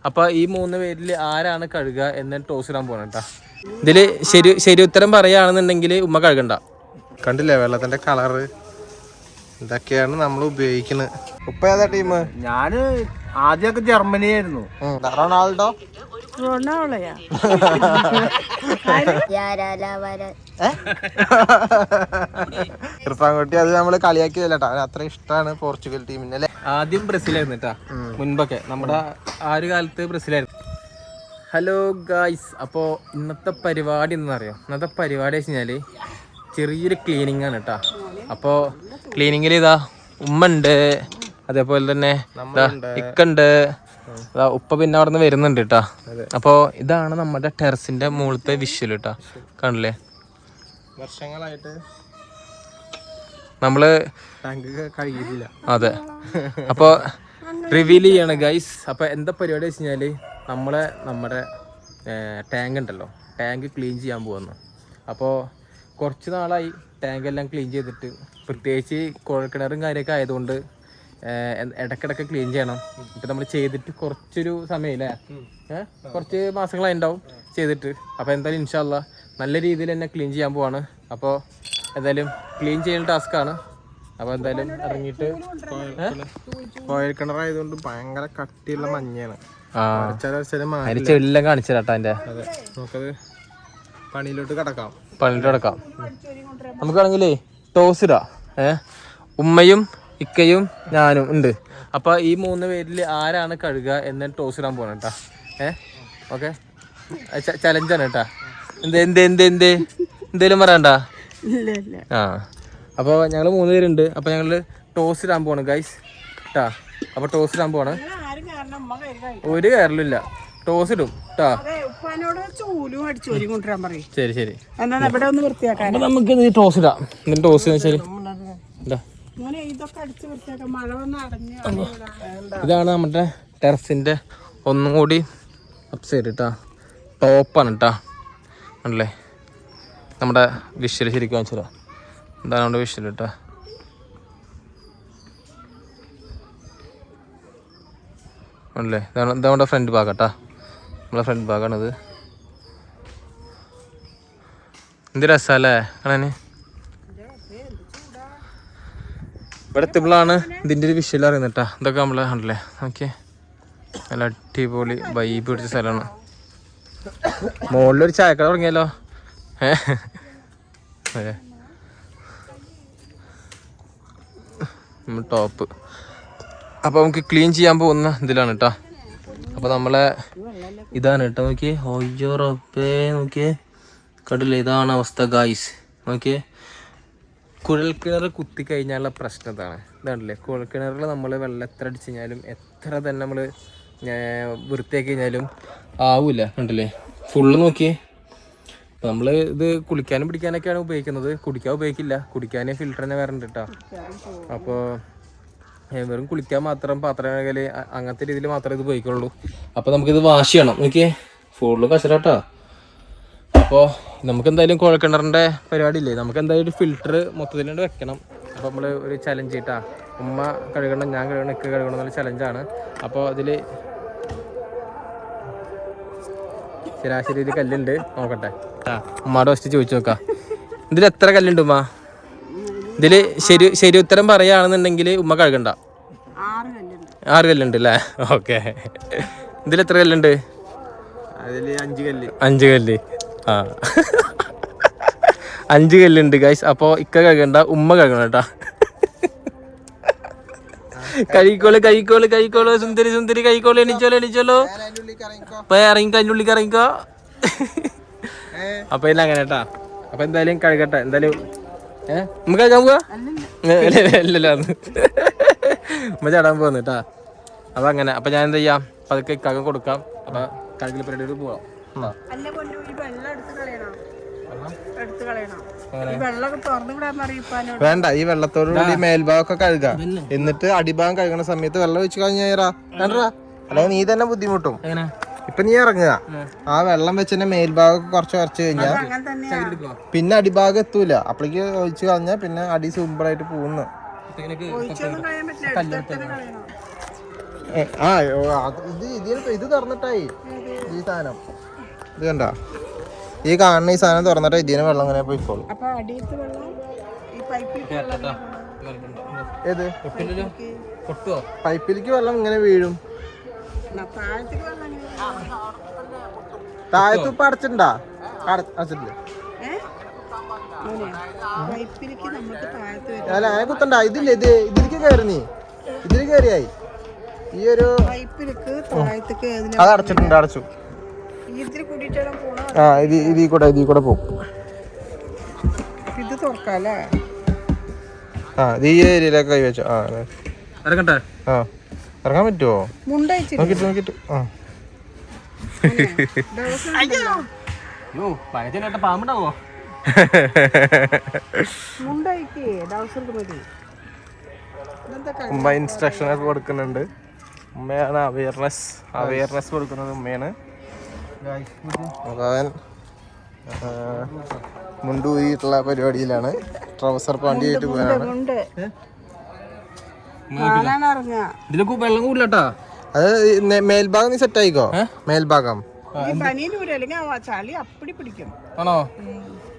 അപ്പൊ ഈ 3 പേരിൽ ആരാണ് കഴുകുക എന്ന് ടോസ് ഇടാൻ പോകണം കേട്ടാ. ഇതില് ശരി ഉത്തരം പറയുകയാണെന്നുണ്ടെങ്കിൽ ഉമ്മ കഴുകണ്ട. കണ്ടില്ലേ വെള്ളത്തിന്റെ കളറ്, ഇതൊക്കെയാണ് നമ്മൾ ഉപയോഗിക്കുന്നത്. ഉപ്പ ഏതാ ടീം? ഞാന് ആദ്യമൊക്കെ ജർമ്മനി ആയിരുന്നു. റൊണാൾഡോ ഇർഫാൻകുട്ടി അത് നമ്മള് കളിയാക്കിയതല്ലട്ടാ, അത്ര ഇഷ്ടമാണ് പോർച്ചുഗൽ ടീമിന് അല്ലേ. ആദ്യം ബ്രസീലായിരുന്നു കേട്ടാ, മുൻപൊക്കെ നമ്മുടെ ആ ഒരു കാലത്ത് ബ്രസീലായിരുന്നു. ഹലോ ഗായ്സ്, അപ്പോൾ ഇന്നത്തെ പരിപാടി എന്താണെന്നറിയോ? ഇന്നത്തെ പരിപാടി വെച്ച് കഴിഞ്ഞാൽ ചെറിയൊരു ക്ലീനിങ് ആണ് കേട്ടോ. അപ്പോൾ ക്ലീനിങ്ങിൽ ഇതാ ഉമ്മ ഉണ്ട്, അതേപോലെ തന്നെ ഇക്കുണ്ട്, ഉപ്പ പിന്നെ അവിടെ നിന്ന് വരുന്നുണ്ട് കേട്ടോ. അപ്പോൾ ഇതാണ് നമ്മുടെ ടെറസിന്റെ മുകളിലത്തെ വിഷ്വൽ കേട്ടോ, കാണില്ലേ? വർഷങ്ങളായിട്ട് നമ്മള് കഴിയില്ല. അതെ, അപ്പോൾ റിവീൽ ചെയ്യാണ് ഗൈസ്. അപ്പോൾ എന്താ പരിപാടി വെച്ച് കഴിഞ്ഞാൽ നമ്മുടെ ടാങ്ക് ഉണ്ടല്ലോ, ടാങ്ക് ക്ലീൻ ചെയ്യാൻ പോകുന്നു. അപ്പോൾ കുറച്ച് നാളായി ടാങ്കെല്ലാം ക്ലീൻ ചെയ്തിട്ട്, പ്രത്യേകിച്ച് കുഴൽക്കിണറും കാര്യമൊക്കെ ആയതുകൊണ്ട് ഇടയ്ക്കിടയ്ക്ക് ക്ലീൻ ചെയ്യണം. ഇപ്പം നമ്മൾ ചെയ്തിട്ട് കുറച്ചൊരു സമയമില്ലേ, കുറച്ച് മാസങ്ങളായി ഉണ്ടാവും ചെയ്തിട്ട്. അപ്പോൾ എന്തായാലും ഇൻഷാ അല്ലാ നല്ല രീതിയിൽ തന്നെ ക്ലീൻ ചെയ്യാൻ പോവാണ്. അപ്പോൾ എന്തായാലും ക്ലീൻ ചെയ്യുന്ന ടാസ്ക്കാണ്. അപ്പോൾ എന്തായാലും ഇറങ്ങിയിട്ട് കുഴൽക്കിണറായതുകൊണ്ട് ഭയങ്കര കട്ടിയുള്ള മഞ്ഞാണ്. എല്ലാം കാണിച്ചു തരാട്ടാ എൻ്റെ. അതെ, നമുക്കത് പണിയിലോട്ട് കിടക്കാം. നമുക്കാണെങ്കിലേ ടോസ് ഇടാം. ഉമ്മയും ഇക്കയും ഞാനും ഉണ്ട്. അപ്പോൾ ഈ 3 പേരിൽ ആരാണ് കഴുകുക എന്ന് ടോസ് ഇടാൻ പോകണം കേട്ടാ. ഓക്കെ, ചലഞ്ചാണ് കേട്ടാ. എന്തേലും പറയണ്ട. ആ, അപ്പോൾ ഞങ്ങൾ 3 പേരുണ്ട്. അപ്പോൾ ഞങ്ങൾ ടോസ് ഇടാൻ പോവാണ് ഗൈസ് കേട്ടാ. അപ്പോൾ ടോസ് ഇടാൻ പോവാണ്. ഒരു കയറലില്ല, ടോസ് ഇടും കേട്ടാ. ശരി ശരി, നമുക്ക് ടോസ് ഇടാം. എന്നിട്ട് ടോസ് ശരി. ഇതാണ് നമ്മുടെ ടെറസിന്റെ ഒന്നും കൂടി അപ്സൈഡ് കേട്ടാ, ടോപ്പാണ് കേട്ടാ. ആണല്ലേ നമ്മുടെ വിഷ്വൽ ശരിക്കും കാണിച്ചു. ഇതാണ് നമ്മുടെ വിഷ്വൽ കേട്ടാ. ആണല്ലേ, ഇതാണ് നമ്മുടെ ഫ്രണ്ട് ഭാഗം കേട്ടാ. നമ്മളെ ഫ്രണ്ട് ഭാഗമാണിത്. എന്ത് രസമല്ലേ കാണാന്. ഇവിടെ എത്തുമ്പോഴാണ് ഇതിൻ്റെ ഒരു വിഷ്വൽ അറിയുന്നത് കേട്ടോ. ഇതൊക്കെ നമ്മളെ കണ്ടല്ലേ, ഓക്കെ, നല്ല അടിപൊളി വൈബ് പിടിച്ച സ്ഥലമാണ്. മുകളിലൊരു ചായക്കട തുടങ്ങിയല്ലോ. അതെ, ടോപ്പ്. അപ്പോൾ നമുക്ക് ക്ലീൻ ചെയ്യാൻ പോകുന്ന ഇതിലാണ് കേട്ടോ. അപ്പോൾ നമ്മളെ ഇതാണ് കേട്ടോ, നോക്കിയേ. ഓയ്യോ റബ്ബേ, നോക്കിയേ, കണ്ടില്ലേ, ഇതാണ് അവസ്ഥ ഗായ്സ്. നോക്കിയേ, കുഴൽക്കിണർ കുത്തിക്കഴിഞ്ഞാലുള്ള പ്രശ്നം ഇതാണല്ലേ. കുഴൽക്കിണറിൽ നമ്മൾ വെള്ളം എത്ര അടിച്ചു കഴിഞ്ഞാലും എത്ര തന്നെ നമ്മൾ വൃത്തിയാക്കി കഴിഞ്ഞാലും ആവില്ല. കണ്ടില്ലേ, ഫുള്ള് നോക്കിയേ. നമ്മൾ ഇത് കുളിക്കാനും പിടിക്കാനൊക്കെയാണ് ഉപയോഗിക്കുന്നത്, കുടിക്കാൻ ഉപയോഗിക്കില്ല. കുടിക്കാൻ ഫിൽറ്റർ തന്നെ വേറെ ഉണ്ട് കേട്ടോ. അപ്പോൾ വെറും കുളിക്കാൻ മാത്രം, പാത്രം കഴുകൽ അങ്ങനത്തെ രീതിയിൽ മാത്രമേ ഇത് ഉപയോഗിക്കുള്ളൂ. അപ്പോൾ നമുക്കിത് വാഷ് ചെയ്യണം. നോക്കിയേ, ഫുള്ള് കച്ചറ കേട്ടോ. അപ്പോൾ നമുക്ക് എന്തായാലും കുഴൽക്കിണറിൻ്റെ പരിപാടി ഇല്ലേ, നമുക്ക് എന്തായാലും ഒരു ഫിൽറ്റർ മൊത്തത്തിലുണ്ട് വെക്കണം. അപ്പോൾ നമ്മൾ ഒരു ചലഞ്ച് ചെയ്തിട്ടാ, ഉമ്മ കഴുകണം, ഞാൻ കഴുകണം, ഇക്ക കഴുകണം എന്നുള്ള ചലഞ്ചാണ്. അപ്പോൾ അതിൽ ശരാശരി ഒരു കല്ലുണ്ട്, നോക്കട്ടെ. ഉമ്മയുടെ ഫസ്റ്റ് ചോദിച്ചു നോക്കാം, ഇതിൽ എത്ര കല്ലുണ്ട് ഉമ്മ? ഇതിൽ ശരി ഉത്തരം പറയുകയാണെന്നുണ്ടെങ്കിൽ ഉമ്മ കഴുകണ്ട. 6 കല്ലുണ്ട് അല്ലേ? ഓക്കെ, ഇതിൽ എത്ര കല്ലുണ്ട്? അതിൽ 5 കല്ല്. 5 കല്ല്. ആ, 5 കല്ലുണ്ട് ഗൈസ്. അപ്പോൾ ഇക്ക കഴുകണ്ട, ഉമ്മ കഴുകണം കേട്ടാ. കഴിക്കോളൂ സുന്ദരി കഴിക്കോളൂ. എണീച്ചോളൂ. ഇറങ്ങിക്കോ, അതിൻ്റെ ഉള്ളിൽ ഇറങ്ങിക്കോ. അപ്പൊ ഇല്ല അങ്ങനെ കേട്ടാ. അപ്പൊ എന്തായാലും കഴുകട്ടെ. എന്തായാലും നമുക്ക് കഴുകാൻ പോവാ? ഇല്ലല്ലോ, ഉമ്മ ചാടാൻ പോകുന്നു കേട്ടാ. അപ്പൊ അങ്ങനെ. അപ്പൊ ഞാൻ എന്താ ചെയ്യാം, പതുക്കെ ഇക്കാക്കം കൊടുക്കാം. അപ്പൊ കഴുകൽ പരിപാടിയോട് പോവാം. വേണ്ട, ഈ വെള്ളത്തോടുകൂടി മേൽഭാഗമൊക്കെ കഴുകാം. എന്നിട്ട് അടിഭാഗം കഴുകണ സമയത്ത് വെള്ളം ഒഴിച്ച് കഴിഞ്ഞാ അല്ലെങ്കിൽ നീ തന്നെ ബുദ്ധിമുട്ടും. ഇപ്പൊ നീ ഇറങ്ങുക, ആ വെള്ളം വെച്ചെന്നെ മേൽഭാഗം കുറച്ച് കഴിഞ്ഞാൽ പിന്നെ അടിഭാഗം എത്തൂല. അപ്പോഴേക്ക് ഒഴിച്ച് കളഞ്ഞാൽ പിന്നെ അടി സിമ്പിളായിട്ട് പോകുന്നു. ഇത് തുറന്നിട്ടായി ഈ സാധനം ഇത് കണ്ട ഈ കാണുന്ന ഈ സാധനം തുറന്നിട്ട് ഇതിന് വെള്ളം ഇങ്ങനെ പോയിക്കോളും. ഏത് പൈപ്പിലേക്ക് വെള്ളം ഇങ്ങനെ വീഴും. താഴത്ത് ഇപ്പൊ അടച്ചിട്ടുണ്ടാ? അടച്ചിട്ടില്ല. അല്ല അങ്ങനെ കുത്തണ്ട. ഇതില്ലേ ഇതിലേക്ക് കയറി നീ ഇതിൽ കയറിയായി ഈ ഒരു അത് അടച്ചിട്ടുണ്ട്. അടച്ചു. ആ ഇതിൽ കൂടെ പോകും. ഇത് തുറക്കാല്ലേ? ആ ഇത് ഈ ഏരിയയിലൊക്കെ കൈ വെച്ചോ. ഇറങ്ങട്ടെ? ആ ഇറങ്ങാൻ പറ്റുമോ? നോക്കിട്ട് ആ പാമ്പുണ്ടാവോ? ഉമ്മ ഇൻസ്ട്രക്ഷൻ ഒക്കെ കൊടുക്കുന്നുണ്ട്. ഉമ്മയാണ് അവയർനെസ് കൊടുക്കുന്നത്. ഉമ്മയാണ്. അവൻ മുണ്ടൂരിയിട്ടുള്ള പരിപാടിയിലാണ്. ട്രൗസർ പാണ്ടി ആയിട്ട് പോകാനാണ്. ഇതിലൊക്കെ വെള്ളം കൂടില്ലട്ടാ. അത് മേൽഭാഗം നീ സെറ്റ് ആയിക്കോ. മേൽഭാഗം ആണോ?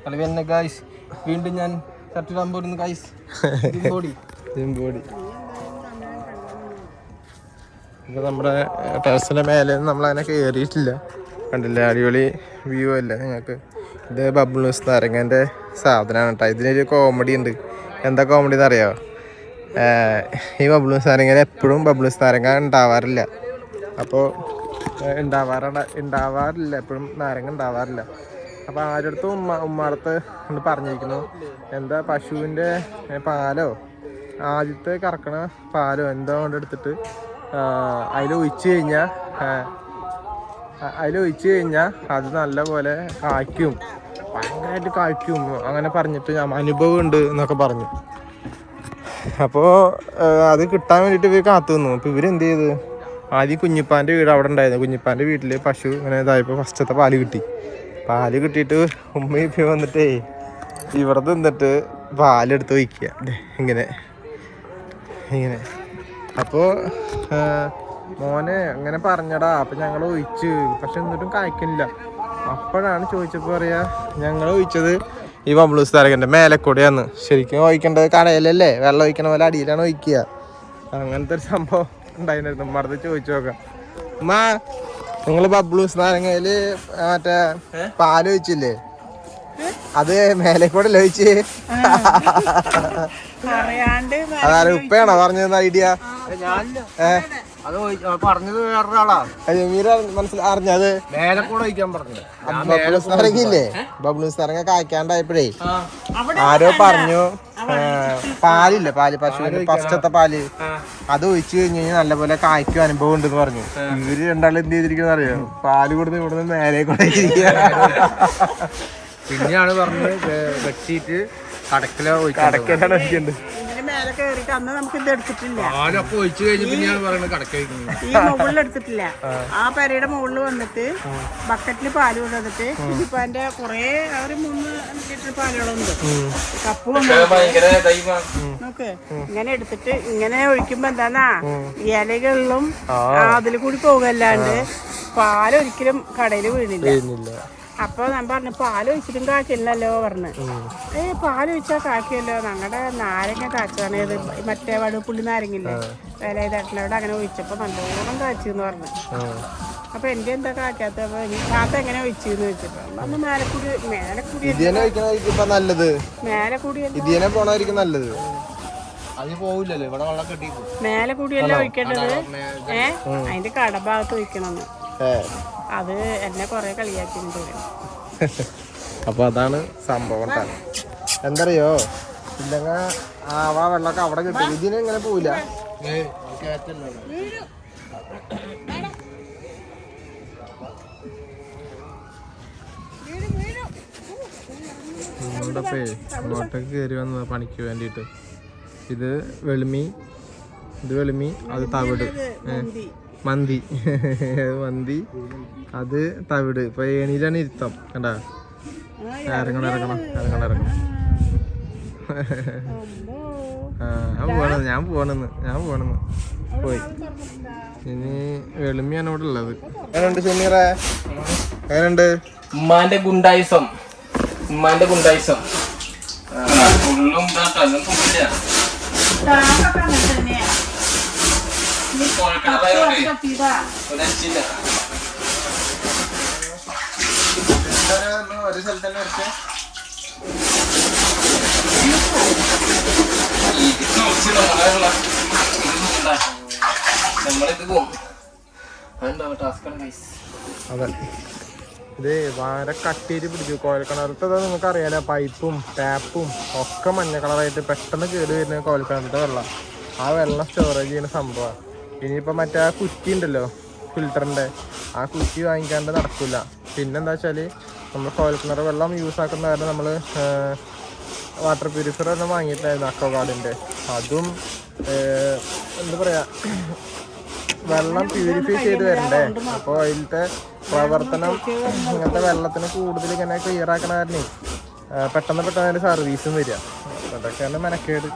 കളി ഗായ്സ്. വീണ്ടും ഞാൻ ഷർട്ടിടാൻ പോരുന്നു ഗായ്സ്. ഇപ്പൊ നമ്മുടെ ടെറസിന്റെ മേലെ നമ്മളങ്ങനെ കയറിയിട്ടില്ല. കണ്ടില്ലേ, അടിപൊളി വ്യൂ അല്ലേ നിങ്ങൾക്ക്? ഇത് ബബ്ലൂസ് നാരങ്ങൻ്റെ സാധനമാണ് കേട്ടോ. ഇതിനൊരു കോമഡി ഉണ്ട്. എന്താ കോമഡി എന്ന് അറിയാമോ? ഈ ബബ്ലൂസ് നാരങ്ങയിൽ എപ്പോഴും ബബ്ലൂസ് നാരങ്ങ ഉണ്ടാവാറില്ല. അപ്പോൾ ഉണ്ടാവാറില്ല, എപ്പോഴും നാരങ്ങ ഉണ്ടാവാറില്ല. അപ്പോൾ ആരടുത്തും ഉമ്മാടത്ത് കൊണ്ട് പറഞ്ഞിരിക്കുന്നു, എന്താ പശുവിൻ്റെ പാലോ ആദ്യത്തെ കറക്കണ പാലോ എന്തോ കൊണ്ട് എടുത്തിട്ട് അതിലൊഴിച്ച് കഴിഞ്ഞാൽ അത് നല്ല പോലെ കായ്ക്കും, ഭയങ്കരമായിട്ട് കായ്ക്കും അങ്ങനെ പറഞ്ഞിട്ട് ഞാൻ അനുഭവം ഉണ്ട് എന്നൊക്കെ പറഞ്ഞു. അപ്പോൾ അത് കിട്ടാൻ വേണ്ടിയിട്ട് ഇവർ കാത്തു നിന്നു. അപ്പോൾ ഇവരെന്ത് ചെയ്ത്, ആദ്യം കുഞ്ഞിപ്പാൻ്റെ വീട് അവിടെ ഉണ്ടായിരുന്നു. കുഞ്ഞിപ്പാൻ്റെ വീട്ടിൽ പശു ഇങ്ങനെ ഇതായപ്പോൾ ഫസ്റ്റത്തെ പാല് കിട്ടിയിട്ട് ഉമ്മ ഇപ്പം വന്നിട്ടേ ഇവിടെ നിന്നിട്ട് പാലെടുത്ത് വയ്ക്കുക ഇങ്ങനെ. അപ്പോൾ മോനെ അങ്ങനെ പറഞ്ഞടാ. അപ്പം ഞങ്ങൾ ഒഴിച്ച്, പക്ഷെ എന്നിട്ടും കായ്ക്കുന്നില്ല. അപ്പോഴാണ് ചോദിച്ചപ്പോൾ പറയാ, ഞങ്ങൾ ഒഴിച്ചത് ഈ ബബ്ലൂസ് നാരങ്ങൻ്റെ മേലെക്കൂടെയാന്ന്. ശരിക്കും ഒഴിക്കേണ്ടത് കടയിലല്ലേ, വെള്ളം ഒഴിക്കണ പോലെ അടിയിലാണ് ഒഴിക്കുക. അങ്ങനത്തെ ഒരു സംഭവം ഉണ്ടായിരുന്നു. മറുതെ ചോദിച്ചു നോക്കാം. ഉമ്മ, നിങ്ങൾ ബബ്ലൂസ് നാരങ്ങയില് മറ്റേ പാല് ഒഴിച്ചില്ലേ, അത് മേലെക്കൂടെ ഒഴിച്ച്? അതായത് ഉപ്പയാണോ പറഞ്ഞത് ഐഡിയ? പറഞ്ഞത് വേറൊരാളാ. അറിഞ്ഞത് മേലെക്കൂടെ ഒഴിക്കാൻ പറഞ്ഞത്. ബബ്ലൂസ് നാരങ്ങയില്ലേ, ബബ്ലൂസ് നാരങ്ങ കായ്ക്കാണ്ടായപ്പോഴേ ആരോ പറഞ്ഞു പാലില്ലേ, പശുവിന്റെ ഫസ്റ്റത്തെ പാല് അത് ഒഴിച്ചു കഴിഞ്ഞ് കഴിഞ്ഞാൽ നല്ലപോലെ കായ്ക്കും അനുഭവം ഉണ്ടെന്ന് പറഞ്ഞു. ഇവര് രണ്ടാളും എന്ത് ചെയ്തിരിക്കുന്ന അറിയോ, പാല് കൊടുത്ത് ഇവിടുന്ന് മേലെ കൂടെ പിന്നെയാണ് പറഞ്ഞത് വെട്ടിയിട്ട് കടക്കലാണ് ഒഴിക്കേണ്ടത്. പാലൊക്കെ ഒഴിച്ചു കഴിഞ്ഞ് പിന്നെയാണ് പറയുന്നത് കടക്ക വയ്ക്കുന്നത്. ഈ മുകളിൽ എടുത്തിട്ടില്ല, ആ പെരയുടെ മുകളിൽ വന്നിട്ട് ബക്കറ്റിൽ പാല് കൊണ്ടുവന്നിട്ട് ഇപ്പാന്റെ കൊറേ ഒരു 3 ലിറ്റർ പാലുകളുണ്ട്. കപ്പ് നോക്ക്, ഇങ്ങനെ എടുത്തിട്ട് ഇങ്ങനെ ഒഴിക്കുമ്പോ എന്താന്നാ ഇലകളിലും അതിൽ കൂടി പോകല്ലാണ്ട് പാലൊരിക്കലും കടയിൽ വീണില്ല. അപ്പൊ ഞാൻ പറഞ്ഞു, പാല് ഒഴിച്ചിട്ടും കാക്കില്ലല്ലോ പറഞ്ഞു. പാലൊഴിച്ചാൽ കാക്കിയല്ലോ, ഞങ്ങളുടെ നാരങ്ങ കാച്ചാണ്. ഇത് മറ്റേ വടുപ്പുള്ളി നാരങ്ങില്ലേ, വില ഇതായിട്ടില്ല, അങ്ങനെ ഒഴിച്ചപ്പോ നല്ലോണം കാച്ചെന്ന് പറഞ്ഞു. അപ്പൊ എന്റെ എന്താ കാക്കാത്തപ്പോ കാത്ത എങ്ങനെ ഒഴിച്ചെന്ന് വെച്ചപ്പോ മേലെ കൂടിയല്ലേ ഒഴിക്കേണ്ടത്. അതിന്റെ കടഭാഗത്ത് ഒഴിക്കണമെന്ന് അത് എന്നെ കൊറേ കളിയാക്കിണ്ട്. അപ്പൊ അതാണ് സംഭവം. എന്തറിയോ, ഇല്ലെങ്കിൽ ആവാ വെള്ളമൊക്കെ അവിടെ കിട്ടും. ഇതിനെ ഇങ്ങനെ പോവില്ല. അങ്ങോട്ടേക്ക് കയറി വന്നത് പണിക്ക് വേണ്ടിയിട്ട്. ഇത് വെളിമി, അത് തവിട്, മന്തി അത് തവിട്. ഇപ്പൊ ഏണിയിലാണ് ഇരുത്തം. കണ്ടാ, ഇറങ്ങണം. ഞാൻ പോണെന്ന് പോയി. ഇനി വെളുമിയാണ് ഇവിടെ ഉള്ളത്. എങ്ങനെയുണ്ട് ഷമീറേ? എങ്ങനെയുണ്ട് ഉമ്മാന്റെ ഗുണ്ടായിസം? ഒരു സ്ഥലത്ത് തന്നെ വരച്ചേ. അതെ, ഇത് വാര കട്ടിയിട്ട് പിടിച്ചു. കോയൽ കിണറത്തെ നിങ്ങൾക്ക് അറിയാലോ, പൈപ്പും ടാപ്പും ഒക്കെ മഞ്ഞ കളറായിട്ട് പെട്ടെന്ന് കേട് വരുന്ന കോയൽ കിണറത്തെ വെള്ളം. ആ വെള്ളം സ്റ്റോറേജ് ചെയ്യുന്ന സംഭവമാണ്. ഇനിയിപ്പോൾ മറ്റേ ആ കുറ്റി ഉണ്ടല്ലോ ഫിൽറ്ററിൻ്റെ, ആ കുറ്റി വാങ്ങിക്കാണ്ട് നടക്കില്ല. പിന്നെന്താ വെച്ചാൽ നമ്മൾ കോയൽ കിണർ വെള്ളം യൂസ് ആക്കുന്ന കാരണം നമ്മൾ വാട്ടർ പ്യൂരിഫയർ തന്നെ വാങ്ങിയിട്ടായിരുന്നു അക്വാഗാർഡിൻ്റെ. അതും എന്താ പറയുക, വെള്ളം പ്യൂരിഫൈ ചെയ്ത് വരണ്ടേ. അപ്പോൾ അതിലത്തെ പ്രവർത്തനം ഇങ്ങനത്തെ വെള്ളത്തിന് കൂടുതൽ ഇങ്ങനെ ക്ലിയർ ആക്കണ കാരണം പെട്ടെന്ന് അതിൻ്റെ സർവീസും വരിക. അതൊക്കെയാണ് മെനക്കേട്.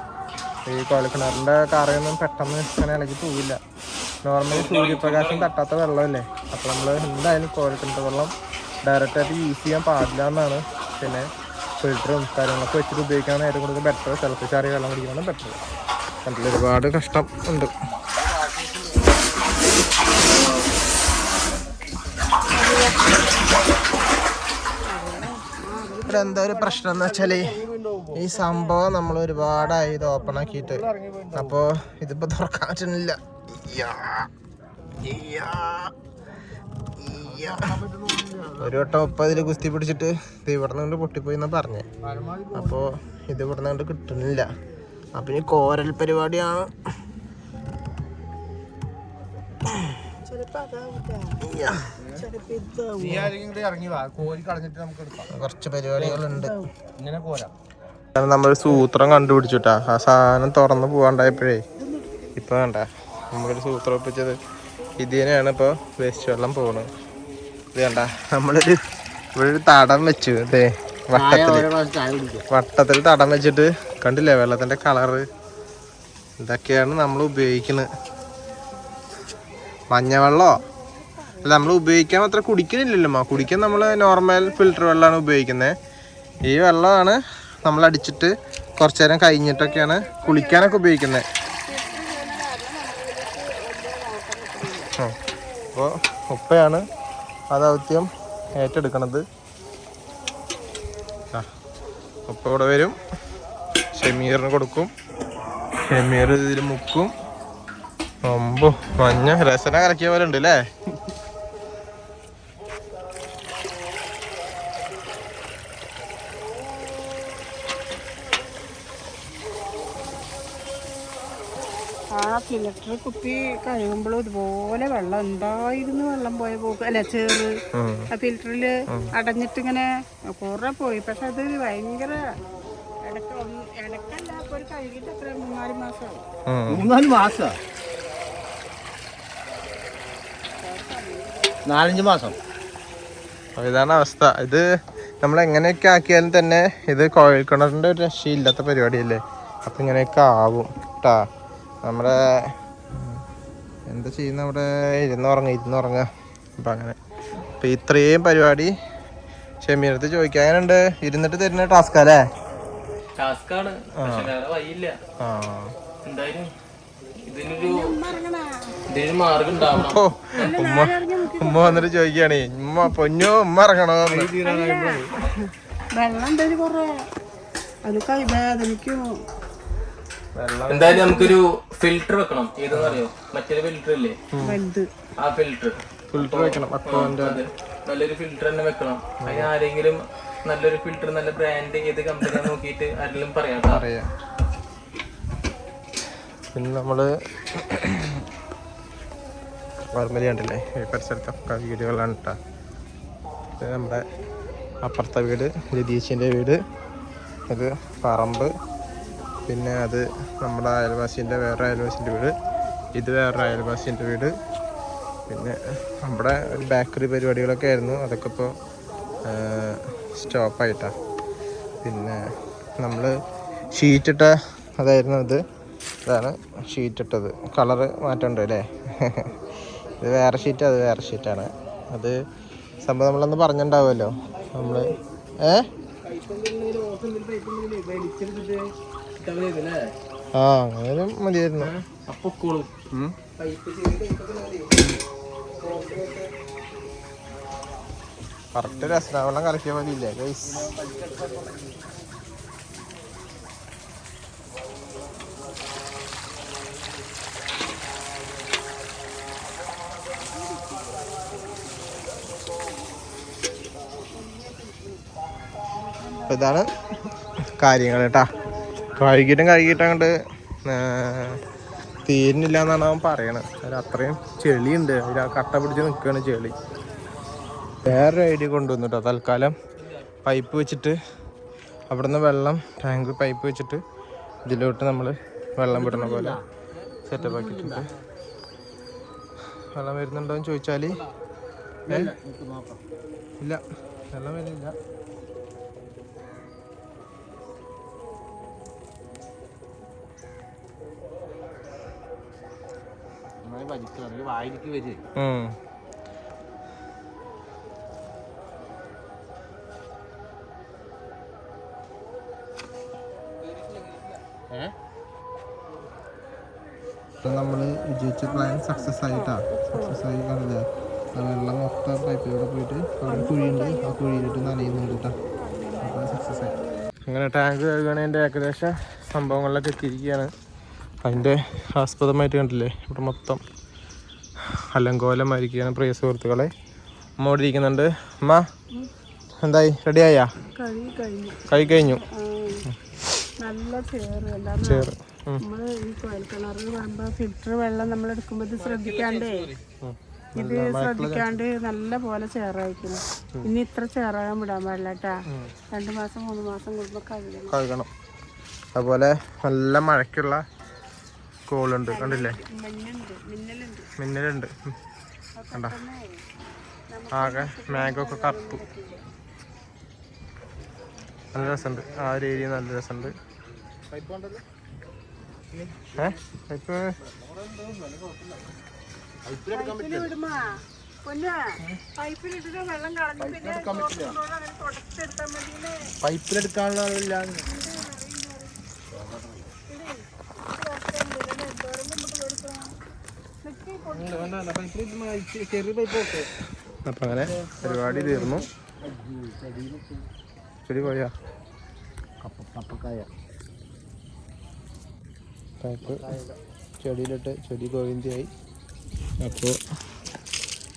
ഈ കോയൽക്കിണറിൻ്റെ കറയൊന്നും പെട്ടെന്ന് ഇങ്ങനെ ഇളകി പോവില്ല. നോർമലി സൂര്യപ്രകാശം തട്ടാത്ത വെള്ളമല്ലേ. അപ്പോൾ നമ്മൾ എന്തായാലും കോയൽക്കിണർ വെള്ളം ഡയറക്റ്റായിട്ട് യൂസ് ചെയ്യാൻ പാടില്ല എന്നാണ്. പിന്നെ ഫിൽറ്ററും കാര്യങ്ങളൊക്കെ വെച്ചിട്ട് ഉപയോഗിക്കാനാണ് ഏറ്റവും കൂടുതൽ ബെറ്റർ. തിളപ്പിച്ചാറിയ വെള്ളം കുടിക്കാനാണ് ബെറ്റർ. അതിൽ ഒരുപാട് കഷ്ടം ഉണ്ട്. ഇവിടെ എന്താ ഒരു പ്രശ്നം എന്ന് വെച്ചാൽ ഈ സംഭവം നമ്മൾ ഒരുപാടായി ഇത് ഓപ്പൺ ആക്കിയിട്ട്. അപ്പോൾ ഇതിപ്പോൾ തുറക്കാൻ പറ്റുന്നില്ല. ഒരു വട്ടം 30 കുസ്തി പിടിച്ചിട്ട് ഇത് ഇവിടെ നിന്ന് പൊട്ടിപ്പോയി എന്നാ പറഞ്ഞേ. അപ്പോൾ ഇത് ഇവിടെ നിന്ന് കിട്ടുന്നില്ല. അപ്പം ഇനി കോരൽ പരിപാടിയാണ്. കുറച്ച് പരിപാടികളുണ്ട്. നമ്മൾ സൂത്രം കണ്ടുപിടിച്ചിട്ടാ ആ സാധനം തുറന്ന് പോവാണ്ടായപ്പോഴേ. ഇപ്പൊ വേണ്ട, നമ്മളൊരു സൂത്രം ഒപ്പിച്ചത് ഇതിനെയാണ് ഇപ്പോൾ വേസ്റ്റ് വെള്ളം പോകുന്നത്. ഇത് വേണ്ട, നമ്മളൊരു ഇവിടെ ഒരു തടം വെച്ചു. അതെ, വട്ടത്തിൽ തടം വെച്ചിട്ട് കണ്ടില്ലേ വെള്ളത്തിന്റെ കളറ്. ഇതൊക്കെയാണ് നമ്മൾ ഉപയോഗിക്കുന്നത്. മഞ്ഞവെള്ളോ അല്ല നമ്മൾ ഉപയോഗിക്കാൻ അത്ര കുടിക്കുന്നില്ലല്ലോ. കുടിക്കാൻ നമ്മൾ നോർമൽ ഫിൽറ്റർ വെള്ളമാണ് ഉപയോഗിക്കുന്നത്. ഈ വെള്ളമാണ് നമ്മൾ അടിച്ചിട്ട് കുറച്ചു നേരം കഴിഞ്ഞിട്ടൊക്കെയാണ് കുളിക്കാനൊക്കെ ഉപയോഗിക്കുന്നത്. അപ്പോൾ ഉപ്പയാണ് ആ ദൗത്യം ഏറ്റെടുക്കണത്. ഉപ്പ ഇവിടെ വരും, ഷമീറിന് കൊടുക്കും, ഷമീർ ഇതിൽ മുക്കും. അമ്പോ മഞ്ഞ രസന കലക്കിയ പോലെ ഉണ്ട് അല്ലേ? ആ ഫിൽറ്റർ കുപ്പി കഴുകുമ്പോഴും ഇതുപോലെ വെള്ളം ഉണ്ടായിരുന്നു. വെള്ളം പോയ പോക്ക് അല്ല, ചേറ് ആ ഫിൽറ്ററിൽ അടഞ്ഞിട്ടിങ്ങനെ കുറെ പോയി. പക്ഷെ അത് ഭയങ്കര ഇടക്കല്ല, അപ്പോൾ ഒരു കഴുകിയിട്ട് എത്ര 3-4 മാസമാവും. 3-4 മാസം 4-5 മാസം. ഇതാണ് അവസ്ഥ. ഇത് നമ്മൾ എങ്ങനെയൊക്കെ ആക്കിയാലും തന്നെ ഇത് കോഴൽ കിണറിൻ്റെ ഒരു രക്ഷയില്ലാത്ത പരിപാടിയല്ലേ. അപ്പം ഇങ്ങനെയൊക്കെ ആവും കേട്ടാ. നമ്മുടെ എന്താ ചെയ്യുന്ന അവിടെ ഇരുന്നുറങ്ങുക. അപ്പം അങ്ങനെ അപ്പം ഇത്രയും പരിപാടി ഷമീറത്ത് ചോദിക്കുക. അങ്ങനെയുണ്ട് ഇരുന്നിട്ട് തരുന്ന ടാസ്ക് അല്ലേ? ടാസ്കാണ്, വഴിയില്ല. എന്തായാലും ഇതിനൊരു മാർഗം ഉണ്ടാവണം. ഉമ്മ വന്നിട്ട് ചോദിക്കുകയാണേ, ഉമ്മ പൊന്നോ ഉമ്മ ഇറങ്ങണോ? വെള്ളം എന്തായാലും കുറേ അത് കൈ വേദനിക്കും. എന്തായാലും നമുക്കൊരു ഫിൽറ്റർ വെക്കണം. ഏതെന്ന് അറിയോ? മറ്റൊരു ഫിൽറ്റർ ഇല്ലേ, ആ ഫിൽറ്റർ വെക്കണം. നല്ലൊരു ഫിൽറ്റർ തന്നെ വെക്കണം. അതിന് ആരെങ്കിലും നല്ലൊരു ഫിൽറ്റർ, നല്ല ബ്രാൻഡ് ഏത് കമ്പനി നോക്കിയിട്ട് ആരെങ്കിലും പറയാം. പിന്നെ നമ്മള് നോർമലി കണ്ടില്ലേ ഈ പരിസരത്തൊക്കെ വീടുകളാണ് കേട്ടോ. ഇത് നമ്മുടെ അപ്പുറത്തെ വീട് രതീഷിൻ്റെ വീട്, ഇത് പറമ്പ്, പിന്നെ അത് നമ്മുടെ അയൽവാസിൻ്റെ വേറെ അയൽവാസിൻ്റെ വീട്, ഇത് വേറെ അയൽവാസിൻ്റെ വീട്. പിന്നെ നമ്മുടെ ഒരു ബേക്കറി പരിപാടികളൊക്കെ ആയിരുന്നു, അതൊക്കെ ഇപ്പോൾ സ്റ്റോപ്പായിട്ടാണ്. പിന്നെ നമ്മൾ ഷീറ്റ് ഇട്ട അതായിരുന്നു ഇത്. ഇതാണ് ഷീറ്റ് ഇട്ടത്. കളറ് മാറ്റമുണ്ട് അല്ലേ? ഇത് വേറെ ഷീറ്റ്, അത് വേറെ ഷീറ്റാണ്. അത് സംഭവം നമ്മളൊന്ന് പറഞ്ഞിട്ടുണ്ടാവുമല്ലോ നമ്മൾ. അങ്ങനെ മതിയായിരുന്നു. കറക്റ്റ് രസവെള്ളം കലക്കിയാൽ മതിയില്ലേ ഗൈസ്? ഇതാണ് കാര്യങ്ങൾ കേട്ടാ. കഴുകിയിട്ട് അങ്ങോട്ട് തീരുന്നില്ല എന്നാണ് അവൻ പറയണത്. അതിൽ അത്രയും ചെളിയുണ്ട്. അതിൽ ആ കട്ട പിടിച്ച് നിൽക്കുകയാണ് ചെളി. വേറൊരു ഐഡിയ കൊണ്ടുവന്നു കേട്ടോ. തൽക്കാലം പൈപ്പ് വെച്ചിട്ട് അവിടെ നിന്ന് വെള്ളം ടാങ്ക് പൈപ്പ് വെച്ചിട്ട് ഇതിലോട്ട് നമ്മൾ വെള്ളം വിടണ പോലെ സെറ്റപ്പ് ആക്കിയിട്ടുണ്ട്. വെള്ളം വരുന്നുണ്ടോ എന്ന് ചോദിച്ചാൽ ഇല്ല, വെള്ളം വരുന്നില്ല. വായിലേക്ക് വരും. നമ്മൾ വിജയിച്ച പ്ലാൻ സക്സസ് ആയിട്ടാ. സക്സസ് ആയി കണ്ടില്ലേ? ആ വെള്ളം മൊത്തം പൈപ്പിലൂടെ പോയിട്ട് അവിടെ കുഴിയുണ്ട്, ആ കുഴിയിലിട്ട് നനയുന്നുണ്ട് കേട്ടോ. അപ്പോൾ സക്സസ് ആയി. അങ്ങനെ ടാങ്ക് കഴുകണതിൻ്റെ ഏകദേശം സംഭവങ്ങളിലൊക്കെ എത്തിയിരിക്കുകയാണ്. അതിൻ്റെ ആസ്പദമായിട്ട് കണ്ടില്ലേ ഇവിടെ മൊത്തം അലങ്കോലമായിരിക്കുകയാണ് പ്രിയ സുഹൃത്തുക്കളെ. അമ്മ ഇവിടെ ഇരിക്കുന്നുണ്ട്. അമ്മ എന്തായി? റെഡിയായാ? കഴി കഴിഞ്ഞു. നല്ല ചേറ് നമ്മള് ഈ കുഴൽക്കിണറിൽ വരുമ്പോ ഫിൽറ്റർ വെള്ളം നമ്മൾ എടുക്കുമ്പോ ഇത് ശ്രദ്ധിക്കാണ്ട് നല്ല പോലെ ചേറായിരിക്കണം. ഇനി ഇത്ര ചേറാകാൻ വിടാൻ പാടില്ല കേട്ടാ. 2 മാസം 3 മാസം കൂടുമ്പോ കഴുകണം. അതുപോലെ നല്ല മഴയ്ക്കുള്ള കോളുണ്ട് കണ്ടില്ലേ? മിന്നലുണ്ട്. കണ്ട ആകെ മേഘമൊക്കെ കറുത്തു. നല്ല രസമുണ്ട്. ആ ഒരു ഏരിയ നല്ല രസമുണ്ട്. പൈപ്പിലെടുക്കാനുള്ള അപ്പൊ അങ്ങനെ പരിപാടി തീർന്നു. ചെടി പോയാ പൈപ്പ് ചെടിയിലിട്ട് ചെടി ഗോവിന്ദയായി. അപ്പോൾ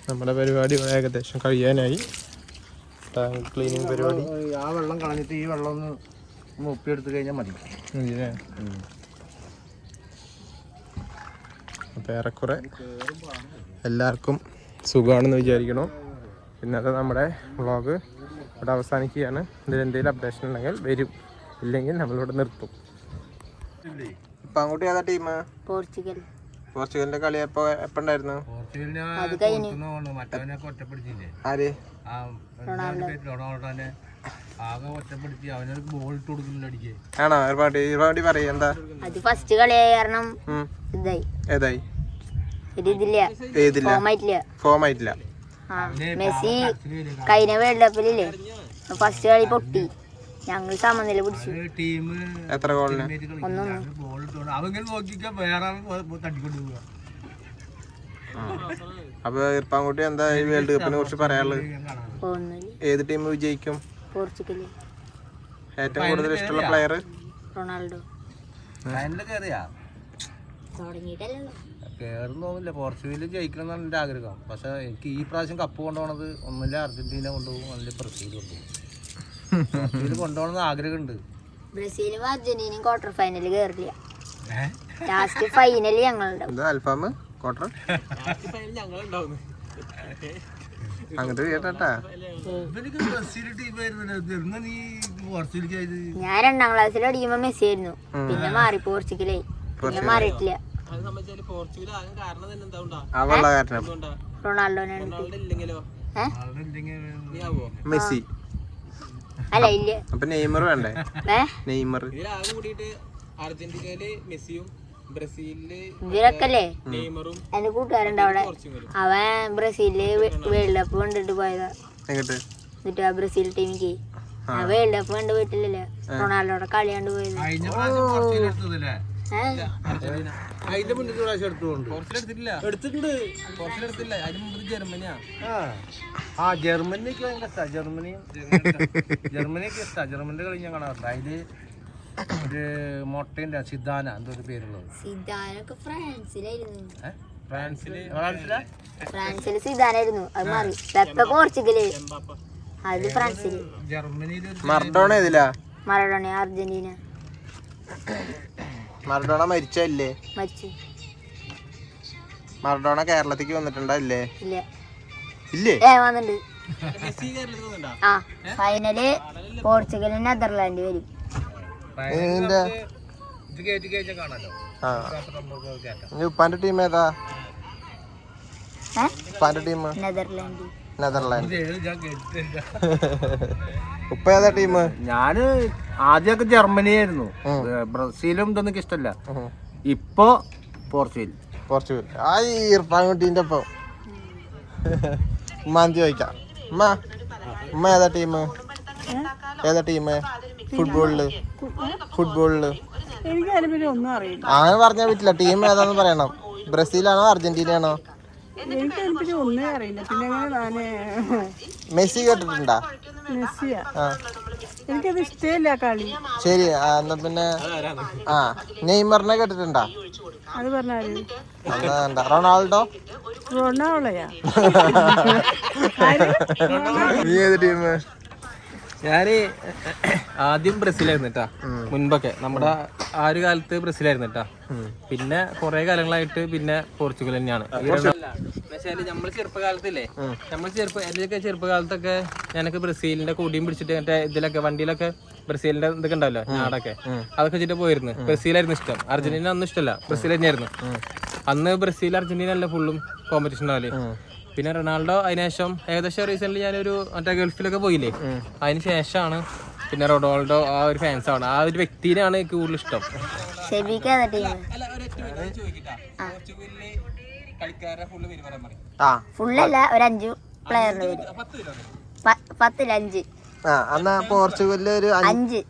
നമ്മുടെ പരിപാടി ഏകദേശം കഴിയാനായി. ടാങ്ക് ക്ലീനിങ് പരിപാടി. ആ വെള്ളം കളഞ്ഞിട്ട് ഈ വെള്ളം ഒന്ന് ഒപ്പിയെടുത്ത് കഴിഞ്ഞാൽ മതി. അപ്പോൾ ഏറെക്കുറെ എല്ലാവർക്കും സുഖമാണെന്ന് വിചാരിക്കണു. ഇന്നത്തെ നമ്മുടെ വ്ളോഗ് ഇവിടെ അവസാനിക്കുകയാണ്. ഇതിലെന്തെങ്കിലും അപ്ഡേഷൻ ഉണ്ടെങ്കിൽ വരും, ഇല്ലെങ്കിൽ നമ്മളിവിടെ നിർത്തും. ഇപ്പം അങ്ങോട്ട് ഏതാ ടീം? പോർച്ചുഗലിന്റെ കളി എപ്പോ ഉണ്ടായിരുന്നു? ആര്? ആണോ? ഒരുപാട് പറയാ എന്താ? ഫസ്റ്റ് കളിയായ കാരണം ഏതായി? ഫോം ആയിട്ടില്ല. മെസ്സി കഴിഞ്ഞ വേൾഡ് കപ്പിലില്ലേ ഫസ്റ്റ് കളി പൊട്ടി, ഞങ്ങൾ സമനില പിടിച്ചു. എത്ര ഗോളിന്? 1-1. അപ്പൊ ഇർപ്പാൻകുട്ടി എന്താ ഈ വേൾഡ് കപ്പിനെ കുറിച്ച് പറയാനുള്ളത്? ഏത് ടീം വിജയിക്കും? പോർച്ചുഗൽ. ഏറ്റവും കൂടുതൽ ഇഷ്ടമുള്ള പ്ലെയർ? റൊണാൾഡോ. കേറുന്നൊന്നുമില്ല, പോർച്ചുഗൽ ജയിക്കണം എന്നാണ് എൻ്റെ ആഗ്രഹം. പക്ഷെ എനിക്ക് ഈ പ്രാവശ്യം കപ്പ് കൊണ്ടുപോകണത് ഒന്നില്ല അർജന്റീന കൊണ്ടുപോകും, അല്ലെങ്കിൽ ബ്രസീൽ കൊണ്ടുപോകും. ബ്രസീൽ കൊണ്ടുപോകണമെന്ന് ആഗ്രഹമുണ്ട്. ബ്രസീലും അർജന്റീനയും ക്വാർട്ടർ ഫൈനൽ കയറില്ല. ലാസ്റ്റ് ഫൈനൽ ഞങ്ങളുണ്ട്. അങ്ങോട്ട് കേട്ടാ. ഞാൻ 2ാം ക്ലാസ്സിൽ പഠിക്കുമ്പോ മെസ്സി ആയിരുന്നു, പിന്നെ മാറി പോർച്ചുഗലായി, പിന്നെ മാറിയിട്ടില്ല. Ronaldo, Messi. അല്ല ഇല്ല. അപ്പൊ നെയ്മർ വേണ്ടേ? ഏ നെയ്മർ ഇതിലാകെ കൂടിയിട്ട് അർജന്റീനയില് മെസ്സിയും ബ്രസീലില് ഇവരൊക്കെല്ലേ നെയ്മറും എന്റെ കൂട്ടുകാരുണ്ട് അവിടെ. അവൻ ബ്രസീലില് വേൾഡ് കപ്പ് കണ്ടിട്ട് പോയതാ. എങ്ങോട്ട്? എന്നിട്ട് ആ ബ്രസീൽ ടീമിക്ക് വേൾഡ് കപ്പ് കണ്ട് വീട്ടിലല്ലേ റൊണാൾഡോടെ കളി കണ്ട് പോയത്. കഴിഞ്ഞ പ്രാവശ്യം പോർച്ചുഗൽ എടുത്തതല്ലേ? അതിന്റെ മുന്നേ പ്രാവശ്യം എടുത്തിട്ടുണ്ട്. എടുത്തിട്ടുണ്ട്. പോർച്ചുഗൽ എടുത്തില്ല. അതിന് മുമ്പ് ജർമ്മനിയാ. ജർമ്മനിക്ക് ഭയങ്കര ഇഷ്ടമാണ്. ജർമ്മനിയൊക്കെ ഇഷ്ടമാണ്. ജർമ്മനിയുടെ കളി ഞാൻ കാണാറുണ്ട്. അതില് ഒരു മൊട്ടേന്റെ സിദാന എന്തൊരു പേരുള്ളത്. സിദാനൊക്കെ ഫ്രാൻസിലായിരുന്നു. ഫ്രാൻസിലെ സിദാനായിരുന്നു. അത് മാറി. ഇപ്പൊ പോർച്ചുഗല്, അത് ഫ്രാൻസില്. ജർമ്മനിയില് മറഡോണ ഏതിലാ? Maradona Argentina. മറഡോണ മരിച്ചല്ലേ? മരിച്ചു. മറഡോണ കേരളത്തിലേക്ക് വന്നിട്ടുണ്ടല്ലേ? ഇല്ല. ഇല്ലേ? വന്നിട്ടുണ്ട്. ആ ഫൈനല് പോർച്ചുഗലും നെതർലാൻഡ് വരും. നിന്റെ ഇത് കയറ്റി കഴിച്ചാൽ കാണാലോ. ഉപ്പാന്റെ ടീം ഏതാ? ഉപ്പാന്റെ ടീം നെതർലാൻഡ്. നെതർലാൻഡ്. ഉപ്പ ഏതാ ടീം? ഞാന് ആദ്യമൊക്കെ ജർമ്മനിയായിരുന്നു. ബ്രസീലും ഇതൊന്നും എനിക്ക് ഇഷ്ടമല്ല. ഇപ്പൊ പോർച്ചുഗൽ. പോർച്ചുഗൽ. ആ ഇർഫാൻകുട്ടീന്റെ ഒപ്പം ഉമ്മാന്തി ചോദിക്കാം. ഉമ്മ ഏതാ ടീം? ഏതാ ടീം ഫുട്ബോളില്? എനിക്ക് അതിനെ പറ്റി ഒന്നും അറിയില്ല. അങ്ങനെ പറഞ്ഞാൽ പറ്റില്ല. ടീം ഏതാന്ന് പറയണം. ബ്രസീലാണോ അർജന്റീനയാണോ? എനിക്ക് അതിനെ പറ്റി ഒന്നും അറിയില്ല. പിന്നെ ഞാന് മെസ്സി കേട്ടിട്ടുണ്ടാ? മെസ്സിയാ. എനിക്കത് ഇഷ്ടമില്ല കളി. ശരി, എന്നാ പിന്നെ നെയ്മറിനെ കേട്ടിട്ടുണ്ടാ? അത് പറഞ്ഞാല് എന്നാ റൊണാൾഡോ? റൊണാൾഡോയാ? നീ ഏത് ടീം? ഞാന് ആദ്യം ബ്രസീലായിരുന്നു കേട്ടാ. മുൻപൊക്കെ നമ്മുടെ ആ ഒരു കാലത്ത് ബ്രസീലായിരുന്നു കേട്ടാ. പിന്നെ കുറെ കാലങ്ങളായിട്ട് പിന്നെ പോർച്ചുഗൽ തന്നെയാണ്. നമ്മള് ചെറുപ്പകാലത്തില്ലേ, എന്റെയൊക്കെ ചെറുപ്പകാലത്തൊക്കെ ഞാനൊക്കെ ബ്രസീലിന്റെ കൊടിയും പിടിച്ചിട്ട് മറ്റേ ഇതിലൊക്കെ വണ്ടിയിലൊക്കെ ബ്രസീലിന്റെ ഇതൊക്കെ ഉണ്ടാവല്ലോ, നാടൊക്കെ, അതൊക്കെ വെച്ചിട്ട് പോയിരുന്നു. ബ്രസീലായിരുന്നു ഇഷ്ടം. അർജന്റീന ഒന്നും ഇഷ്ടമല്ല, ബ്രസീൽ തന്നെയായിരുന്നു. അന്ന് ബ്രസീൽ അർജന്റീന അല്ല ഫുള്ളും കോമ്പറ്റീഷൻ ഉണ്ടാവില്ലേ. പിന്നെ റൊണാൾഡോ അതിനുശേഷം ഏകദേശം റീസെന്റ് ഞാനൊരു മറ്റേ ഗൾഫിലൊക്കെ പോയില്ലേ, അതിന് ശേഷമാണ് പിന്നെ റൊണാൾഡോ ആ ഒരു ഫാൻസ് ആണ്, ആ ഒരു വ്യക്തിനെയാണ് എനിക്ക് കൂടുതൽ ഇഷ്ടം. ഫുള്ളല്ല, ഒരു 5 പ്ലെയറിന് വരും. 10 5. എന്നാ പോർച്ചുഗലില് ഒരു 5.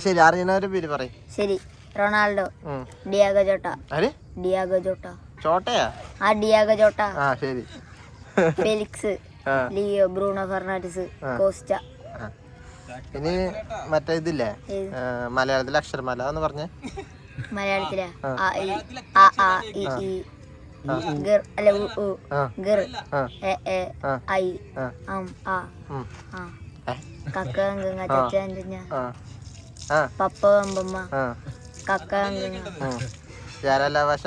ശരി, അറിയുന്നവരുടെ പേര് പറയും. ശരി, Ronaldo, Diogo Jota. Diogo Jota ചോട്ടയാ? Diogo Jota. ശരി. Felix, Leo, Bruno Fernandes, Costa. ഇനി മറ്റേ ഇതില്ലേ മലയാളത്തിലെ അക്ഷരമാല എന്ന് പറഞ്ഞേ. മലയാളത്തിലെ ആ ഇ ഈ ഗർ അല്ല ഉ ഗർ എ എ ഐ അം ആ കക്ക ഗംഗ ചച്ച അഞ്ചഞ്ഞ പപ്പ വമ്പമ്മ കക്ക ഗംഗ യാരാ ഭാഷ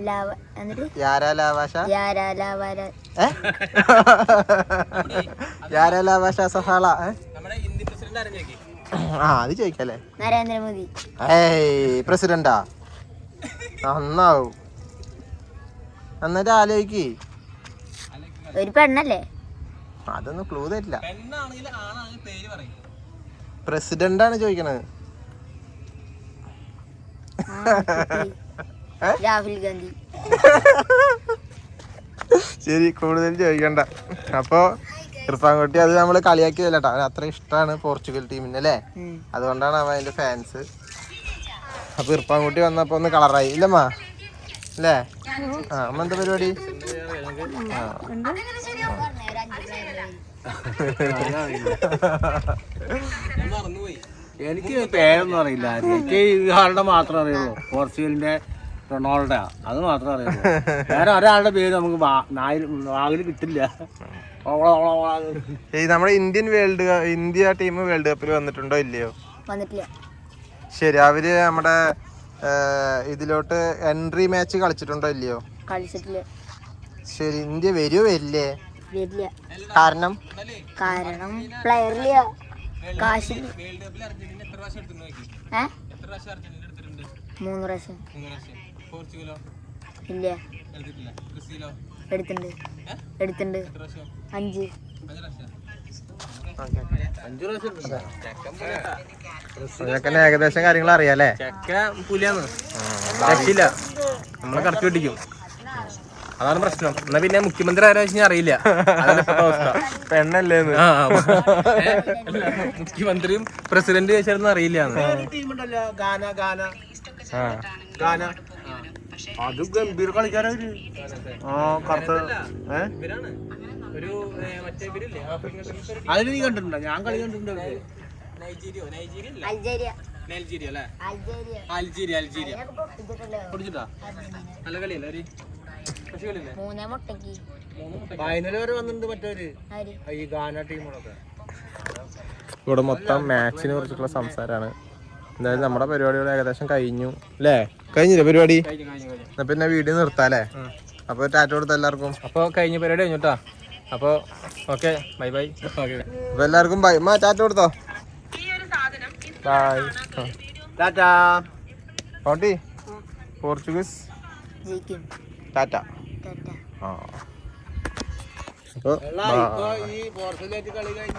ലാവ എന്നിട്ട് യാരാ ഭാഷ യാരാ ഭാഷ സഹാള. അത് ചോദിക്കല്ലേ. നരേന്ദ്രമോദി. പ്രസിഡന്റാ? നന്നാവും. എന്നിട്ട് ആലോചിക്ക്. ഒരു പെണ്ണല്ലേ? അതൊന്നും ക്ലൂ തരില്ല. പ്രസിഡന്റാണ് ചോദിക്കണത്. രാഹുൽ ഗാന്ധി. ശരി, കൂടുതൽ ചോദിക്കണ്ട. അപ്പൊ ഇർഫാൻകുട്ടി അത് നമ്മള് കളിയാക്കിയതല്ല കേട്ടോ, അവന് അത്ര ഇഷ്ടമാണ് പോർച്ചുഗൽ ടീമിന് അല്ലേ, അതുകൊണ്ടാണ് അവൻ അതിന്റെ ഫാൻസ്. അപ്പൊ ഇർഫാൻകുട്ടി വന്നപ്പോ ഒന്ന് കളറായി ഇല്ലമ്മാ അല്ലേ? അമ്മ എന്താ പരിപാടി? എനിക്ക് പേരൊന്നും അറിയില്ല. എനിക്ക് ഇയാളുടെ മാത്രമേ അറിയുള്ളൂ. പോർച്ചുഗലിന്റെ റൊണാൾഡോ, അത് മാത്രമേ അറിയുള്ളൂ. വേറെ ഒരാളുടെ പേര് നമുക്ക് വാതിൽ കിട്ടില്ല. നമ്മുടെ ഇന്ത്യ ടീം വേൾഡ് കപ്പിൽ വന്നിട്ടുണ്ടോ ഇല്ലയോ? വന്നിട്ടില്ല. ശരി, അവര് നമ്മുടെ ഇതിലോട്ട് എൻട്രി മാച്ച് കളിച്ചിട്ടുണ്ടോ ഇല്ലയോ? കളിച്ചിട്ടില്ല. ശരി, ഇന്ത്യ വരുമോ വരില്ലേ? വരില്ല. കാരണം പ്ലെയറില്ല, കാശില്ല. 3 പ്രാവശ്യം. ഇല്ല, എടുത്തിട്ടുണ്ട് 5. ചെക്കന് ഏകദേശം കാര്യങ്ങൾ അറിയാലേ? ചെക്ക പുലിയാന്ന് രക്ഷയില്ല, നമ്മളെ കറക്റ്റ് പിടിക്കും. അതാണ് പ്രശ്നം. എന്നാ പിന്നെ മുഖ്യമന്ത്രി ആരാ വെച്ചാൽ അറിയില്ല. അതാണ് ഇപ്പോഴത്തെ അവസ്ഥ. പെണ്ണല്ലേ? മുഖ്യമന്ത്രിയും പ്രസിഡന്റ് ചോദിച്ചാലൊന്നും അറിയില്ല. ടീമുണ്ടല്ലോ ഗാന അത് ഗംഭീര കളിക്കാരവര്. അതിന് നീ കണ്ടിട്ടുണ്ടോ? ഞാൻ കളി കണ്ടിട്ടുണ്ട്. നല്ല കളിയല്ലേ? ഫൈനൽ വരെ വന്നിട്ടുണ്ട് മറ്റവര്, ഈ ഗാന ടീമുകളൊക്കെ. ഇവിടെ മൊത്തം മാച്ചിനെ കുറിച്ചിട്ടുള്ള സംസാരമാണ്. എന്തായാലും നമ്മുടെ പരിപാടികൾ ഏകദേശം കഴിഞ്ഞു അല്ലേ? കഴിഞ്ഞില്ലേ പരിപാടി? എന്നാ പിന്നെ വീഡിയോ നിർത്താല്ലേ? അപ്പൊ ടാറ്റ കൊടുത്ത എല്ലാവർക്കും. അപ്പൊ കഴിഞ്ഞ പരിപാടി കഴിഞ്ഞുട്ടാ. അപ്പൊ ഓക്കെ, ബൈ ബൈ. അപ്പൊ എല്ലാവർക്കും ബൈ. ടാറ്റ കൊടുത്തോ? ബൈ. ടാറ്റാ. കോട്ടി പോർച്ചുഗീസ് ടാറ്റ. ആ അപ്പൊ ഈ പോർച്ചുഗലായിട്ട് കളി കഴിഞ്ഞു.